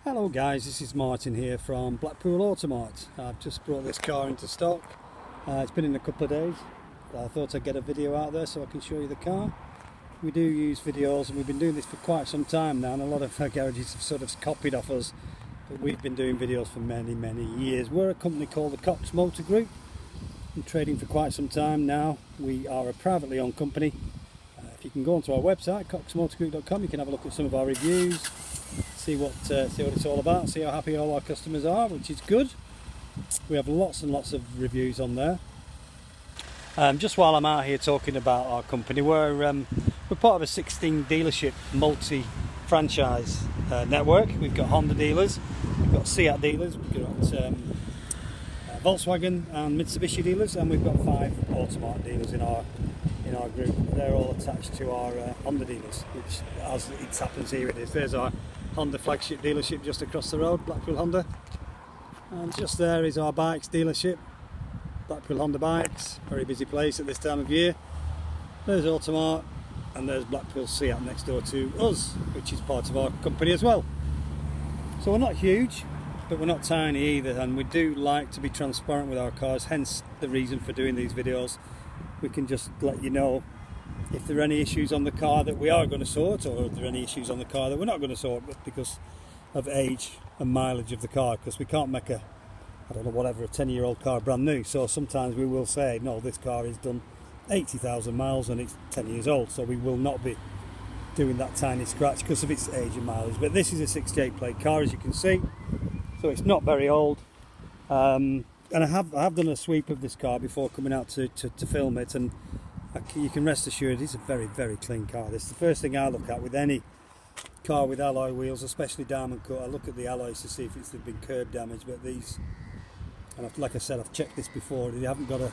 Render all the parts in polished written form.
Hello guys, this is Martin here from Blackpool Automart. I've just brought this car into stock. It's been in a couple of days. I thought I'd get a video out there so I can show you the car. We do use videos and we've been doing this for quite some time now, and a lot of garages have sort of copied off us, but we've been doing videos for many years. We're a company called the Cox Motor Group. Been trading for quite some time now. We are a privately owned company. If you can go onto our website coxmotorgroup.com, you can have a look at some of our reviews, see what it's all about, see how happy all our customers are, which is good. We have lots and lots of reviews on there. Just while I'm out here talking about our company, we're part of a 16 dealership multi-franchise network. We've got Honda dealers, we've got Seat dealers, we've got Volkswagen and Mitsubishi dealers, and we've got 5 Automart dealers in our group. They're all attached to our Honda dealers, which, as it happens here, it is. There's our Honda flagship dealership just across the road, Blackpool Honda, and just there is our bikes dealership, Blackpool Honda Bikes. Very busy place at this time of year. There's Automart, and there's Blackpool Seat next door to us, which is part of our company as well. So we're not huge, but we're not tiny either, and we do like to be transparent with our cars, hence the reason for doing these videos. We can just let you know if there are any issues on the car that we are going to sort, or if there are any issues on the car that we're not going to sort because of age and mileage of the car, because we can't make a 10-year-old car brand new. So sometimes we will say, no, this car is done 80,000 miles and it's 10 years old, so we will not be doing that tiny scratch because of its age and mileage. But this is a 68 plate car, as you can see, so it's not very old. And I have done a sweep of this car before coming out to film it, and you can rest assured it's a very clean car. This is the first thing I look at with any car with alloy wheels, especially diamond cut. I look at the alloys to see if there's been curb damage, but these, and like I said, I've checked this before, you haven't got a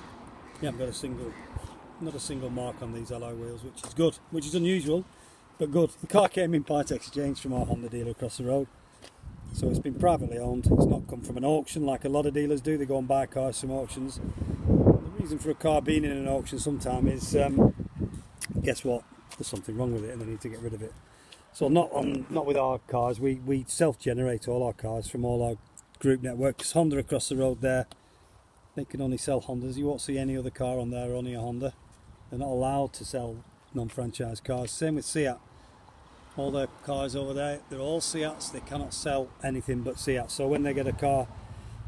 single mark on these alloy wheels, which is good, which is unusual, but good. The car came in part exchange from our Honda dealer across the road. So it's been privately owned. It's not come from an auction like a lot of dealers do. They go and buy cars from auctions. The reason for a car being in an auction sometimes is, guess what? There's something wrong with it and they need to get rid of it. So not with our cars. We self-generate all our cars from all our group networks. Honda across the road there, they can only sell Hondas. You won't see any other car on there, only a Honda. They're not allowed to sell non-franchise cars. Same with Seat. All their cars over there, they're all Seats. They cannot sell anything but Seats. So when they get a car,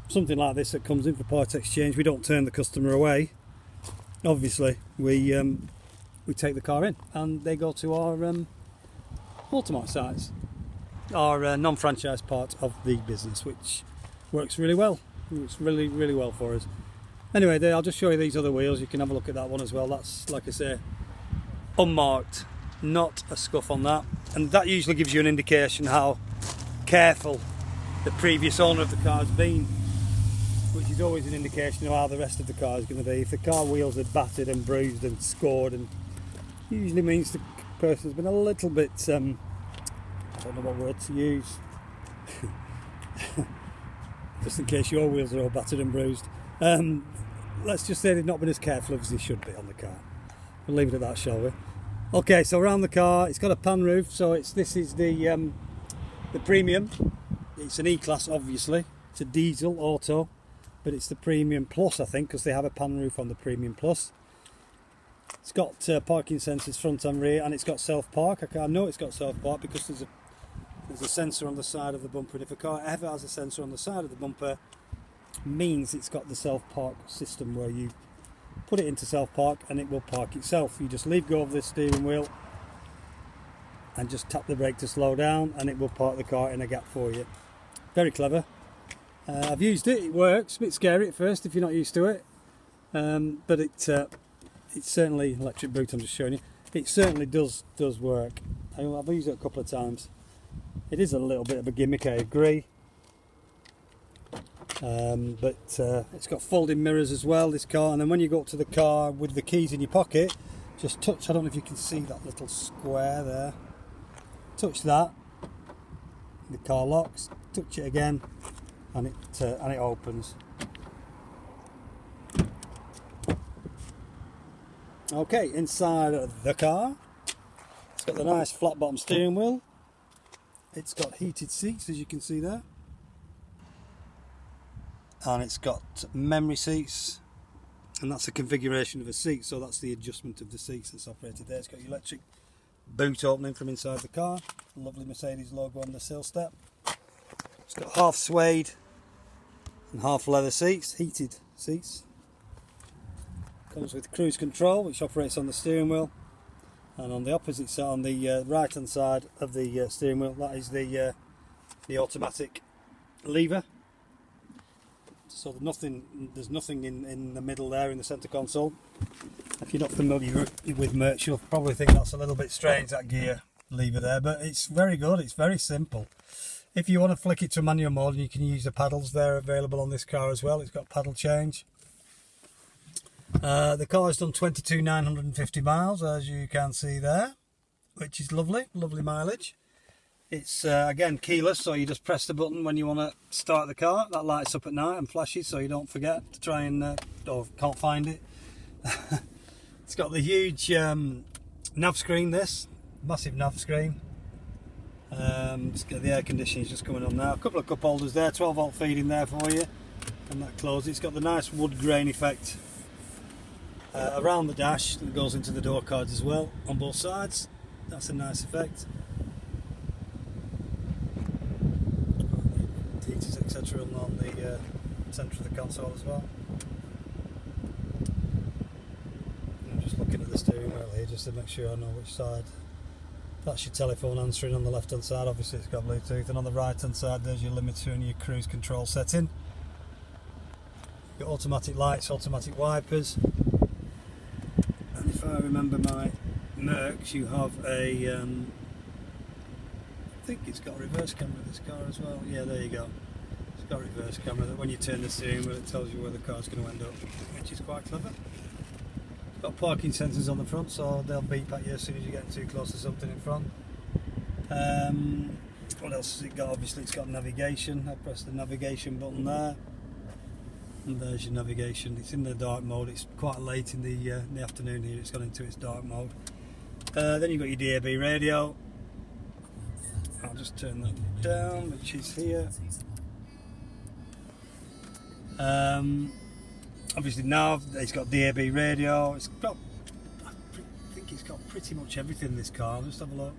something like this that comes in for part exchange, we don't turn the customer away. Obviously, we take the car in, and they go to our Automart sites, our non-franchise part of the business, which works really well. It's really well for us. Anyway, I'll just show you these other wheels. You can have a look at that one as well. That's, like I say, unmarked. Not a scuff on that, and that usually gives you an indication how careful the previous owner of the car has been, which is always an indication of how the rest of the car is going to be. If the car wheels are battered and bruised and scored, and usually means the person's been a little bit I don't know what word to use just in case your wheels are all battered and bruised. Let's just say they've not been as careful as they should be on the car. We'll leave it at that, shall we? Okay, so around the car, it's got a pan roof, so this is the premium. It's an E-Class, obviously. It's a diesel auto, but it's the Premium Plus, I think, because they have a pan roof on the Premium Plus. It's got parking sensors front and rear, and it's got self-park. I know it's got self-park because there's a sensor on the side of the bumper, and if a car ever has a sensor on the side of the bumper, means it's got the self-park system where you put it into self-park and it will park itself. You just leave go of the steering wheel and just tap the brake to slow down, and it will park the car in a gap for you. Very clever. I've used it, it works. A bit scary at first if you're not used to it, but it's certainly, electric boot I'm just showing you, it certainly does work. I've used it a couple of times. It is a little bit of a gimmick, I agree. But it's got folding mirrors as well, this car, and then when you go up to the car with the keys in your pocket, just touch, I don't know if you can see that little square there, touch that, the car locks, touch it again, and it opens. Okay, inside of the car, it's got the nice flat bottom steering wheel, It's got heated seats, as you can see there, and it's got memory seats, and that's the configuration of a seat, so that's the adjustment of the seats that's operated there. It's got electric boot opening from inside the car, lovely Mercedes logo on the sill step. It's got half suede and half leather seats, heated seats. Comes with cruise control, which operates on the steering wheel, and on the opposite side, on the right hand side of the steering wheel, that is the automatic lever. So there's nothing in the middle there in the centre console. If you're not familiar with Merc, you'll probably think that's a little bit strange, that gear lever there, but it's very good. It's very simple. If you want to flick it to manual mode, you can use the paddles. They're available on this car as well. It's got paddle change. The car has done 22,950 miles, as you can see there, which is lovely mileage. It's again keyless, so you just press the button when you want to start the car. That lights up at night and flashes, so you don't forget to try and or can't find it. It's got the huge nav screen, this massive nav screen. It's got the air conditioning just coming on now. A couple of cup holders there, 12 volt feed in there for you, and that closes. It's got the nice wood grain effect around the dash that goes into the door cards as well on both sides. That's a nice effect. Heaters etc. on the centre of the console as well. I'm just looking at the steering wheel here just to make sure I know which side. That's your telephone answering on the left hand side, obviously it's got Bluetooth, and on the right hand side there's your limiter and your cruise control setting. You've got automatic lights, automatic wipers, and if I remember my Mercs, you have a I think it's got a reverse camera, this car as well. Yeah, there you go. It's got a reverse camera that when you turn the steering wheel it tells you where the car's going to end up, which is quite clever. It's got parking sensors on the front, so they'll beep at you as soon as you get too close to something in front. What else has it got? Obviously it's got navigation. I press the navigation button there, and there's your navigation. It's in the dark mode. It's quite late in the afternoon here. It's gone into its dark mode. Then you've got your DAB radio. I'll just turn that down, which is here. Obviously now it's got DAB radio. It's got, I think it's got pretty much everything in this car. I'll just have a look.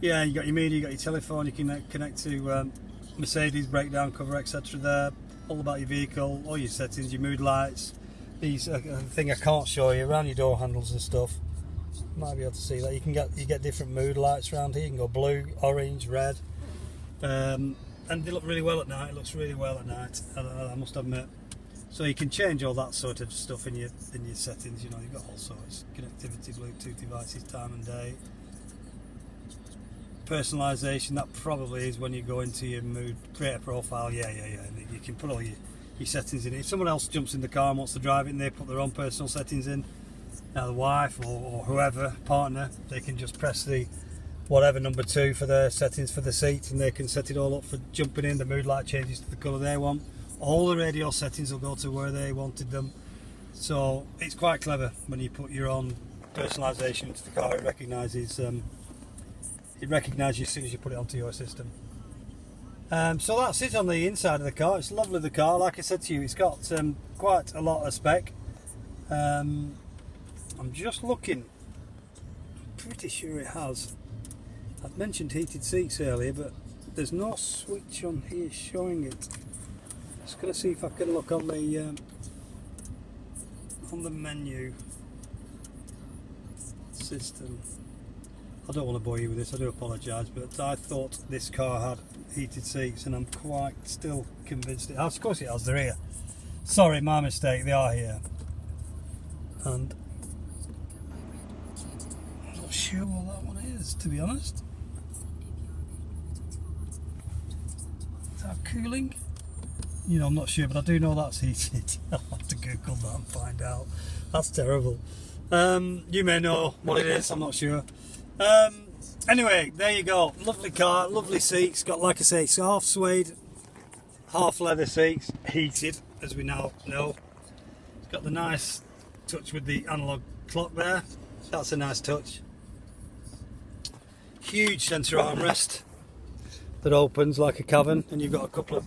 Yeah, you got your media, you got your telephone. You can connect to Mercedes breakdown cover, etc. There. All about your vehicle, all your settings, your mood lights. These thing I can't show you around your door handles and stuff. Might be able to see that. You get different mood lights around here. You can go blue, orange, red, and they look really well at night. It looks really well at night, I must admit. So you can change all that sort of stuff in your settings. You know, you've got all sorts: connectivity, Bluetooth devices, time and day, personalisation. That probably is when you go into your mood, create a profile. Yeah. And you can put all your settings in it. If someone else jumps in the car and wants to drive it, and they put their own personal settings in. Now the wife or whoever, partner, they can just press the whatever number 2 for their settings for the seat, and they can set it all up for jumping in. The mood light changes to the colour they want. All the radio settings will go to where they wanted them. So it's quite clever when you put your own personalisation into the car. It recognises as soon as you put it onto your system. So that's it on the inside of the car. It's lovely, the car. Like I said to you, it's got quite a lot of spec. I'm just looking. I'm pretty sure it has. I've mentioned heated seats earlier, but there's no switch on here showing it. Just going to see if I can look on the menu system. I don't want to bore you with this, I do apologise, but I thought this car had heated seats, and I'm quite still convinced it has. Of course it has, they're here. Sorry, my mistake, they are here. And I'm not sure what that one is, to be honest. Is that cooling? You know, I'm not sure, but I do know that's heated. I'll have to Google that and find out. That's terrible. You may know what it is, I'm not sure. Anyway, there you go. Lovely car, lovely seats. Got, like I say, it's half suede, half leather seats, heated, as we now know. It's got the nice touch with the analogue clock there. That's a nice touch. Huge centre armrest. that opens like a cavern, and you've got a couple of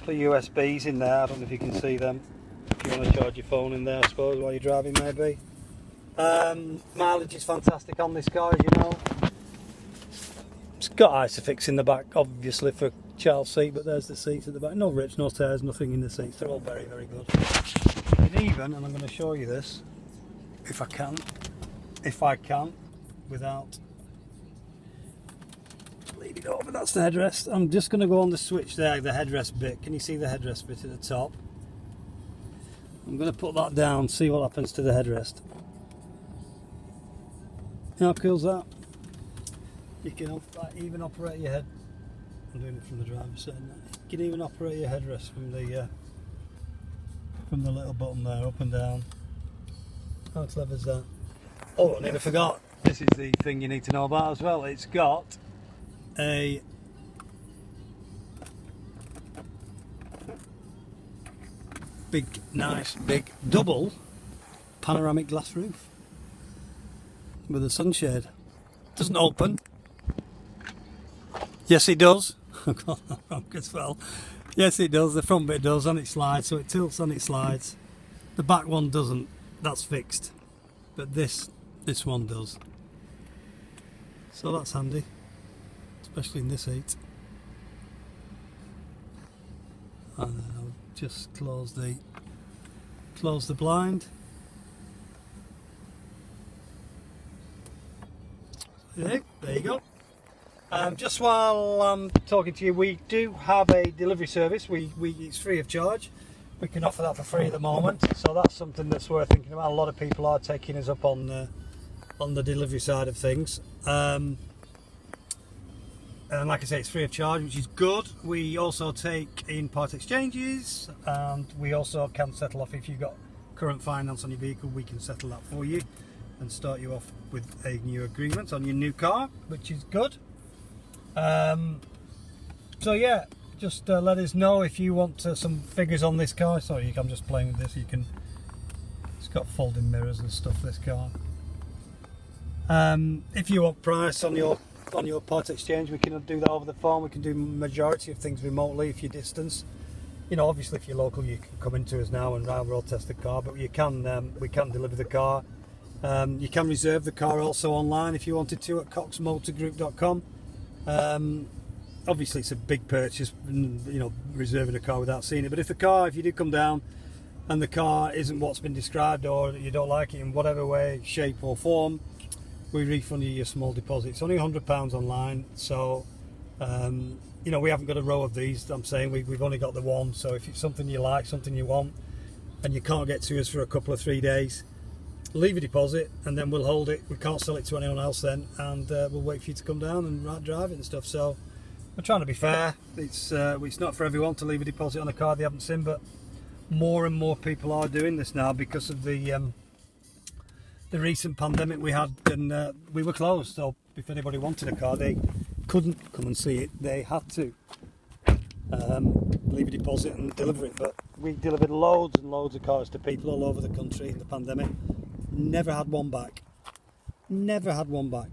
USBs in there. I don't know if you can see them. If you want to charge your phone in there, I suppose, while you're driving, maybe. Mileage is fantastic on this car, as you know. It's got Isofix in the back, obviously, for child seat, but there's the seats at the back. No rips, no tears, nothing in the seats. They're all very, very good. And even, and I'm going to show you this, if I can, without leaning over, that's the headrest. I'm just going to go on the switch there, the headrest bit. Can you see the headrest bit at the top? I'm going to put that down, see what happens to the headrest. How cool's that? You can even operate your head. I'm doing it from the driver's side now. You can even operate your headrest from the little button there, up and down. How clever is that? Oh, I nearly forgot. This is the thing you need to know about as well. It's got a big, nice, big double panoramic glass roof with a sunshade. Doesn't open. Yes, it does. I've got that wrong as well. Yes, it does. The front bit does, and it slides, so it tilts and it slides. The back one doesn't. That's fixed. But this one does. So that's handy, especially in this heat. And then I'll just close the blind. There you go. Just while I'm talking to you, we do have a delivery service. It's free of charge. We can offer that for free at the moment, so that's something that's worth thinking about. A lot of people are taking us up on the delivery side of things. And like I say, it's free of charge, which is good. We also take in part exchanges, and we also can settle off if you've got current finance on your vehicle. We can settle that for you and start you off with a new agreement on your new car, which is good. So yeah, just let us know if you want some figures on this car. Sorry, I'm just playing with this. It's got folding mirrors and stuff, this car. If you want price on your part exchange, we can do that over the phone. We can do majority of things remotely if you're distance. You know, obviously if you're local, you can come into us now and we'll test the car, but we can deliver the car. You can reserve the car also online if you wanted to at coxmotorgroup.com. Obviously it's a big purchase, you know, reserving a car without seeing it, but if you do come down and the car isn't what's been described, or you don't like it in whatever way, shape or form, we refund you your small deposit. It's only £100 online, so you know, we haven't got a row of these. I'm saying we've only got the one, so if it's something you like, something you want, and you can't get to us for a couple of 3 days, leave a deposit and then we'll hold it. We can't sell it to anyone else then, and we'll wait for you to come down and drive it and stuff. So we're trying to be fair. It's not for everyone to leave a deposit on a car they haven't seen, but more and more people are doing this now because of the recent pandemic we had, and we were closed. So if anybody wanted a car, they couldn't come and see it. They had to leave a deposit and deliver it. But we delivered loads and loads of cars to people all over the country in the pandemic. Never had one back. Never had one back.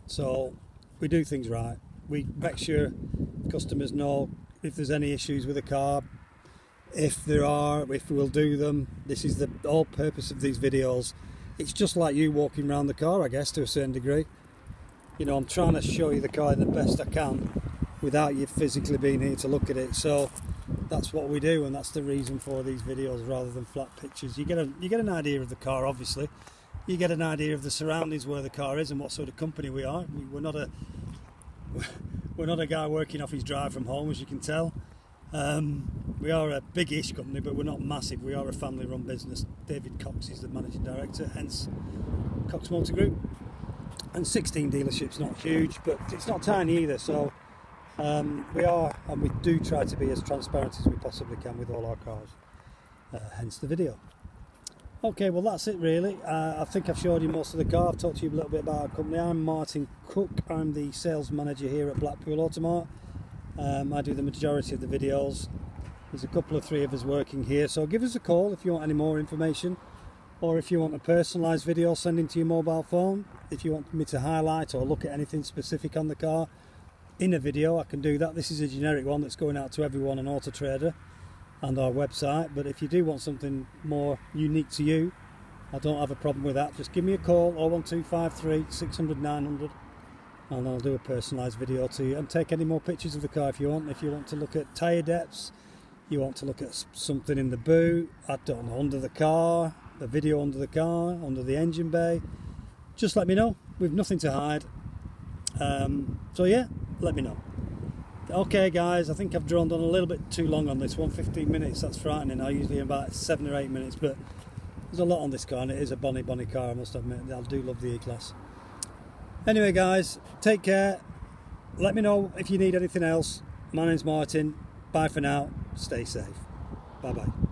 So we do things right. We make sure customers know if there's any issues with a car. If there are, if we'll do them. This is the whole purpose of these videos. It's just like you walking around the car, I guess, to a certain degree. You know, I'm trying to show you the car the best I can without you physically being here to look at it. So that's what we do, and that's the reason for these videos rather than flat pictures. You get an idea of the car, obviously. You get an idea of the surroundings, where the car is and what sort of company we are. We're not a guy working off his drive from home, as you can tell. We are a big-ish company, but we're not massive. We are a family-run business. David Cox is the managing director, hence Cox Motor Group. And 16 dealerships, not huge, but it's not tiny either. So we are, and we do try to be as transparent as we possibly can with all our cars. Hence the video. Okay, well that's it really. I think I've showed you most of the car. I've talked to you a little bit about our company. I'm Martin Cook. I'm the sales manager here at Blackpool Automart. I do the majority of the videos. There's a couple of three of us working here, so give us a call if you want any more information, or if you want a personalised video send into your mobile phone, if you want me to highlight or look at anything specific on the car, in a video, I can do that. This is a generic one that's going out to everyone on Auto Trader and our website, but if you do want something more unique to you, I don't have a problem with that. Just give me a call, 01253 600 900, and I'll do a personalised video to you and take any more pictures of the car if you want. If you want to look at tyre depths, you want to look at something in the boot, I don't know, under the car, the video under the car, under the engine bay, just let me know. We've nothing to hide. So yeah, let me know. Okay guys, I think I've droned on a little bit too long on this one. 15 minutes, that's frightening. I usually about 7 or 8 minutes, but there's a lot on this car and it is a bonny car, I must admit. I do love the E-Class. Anyway guys, take care. Let me know if you need anything else. My name's Martin. Bye for now. Stay safe. Bye bye.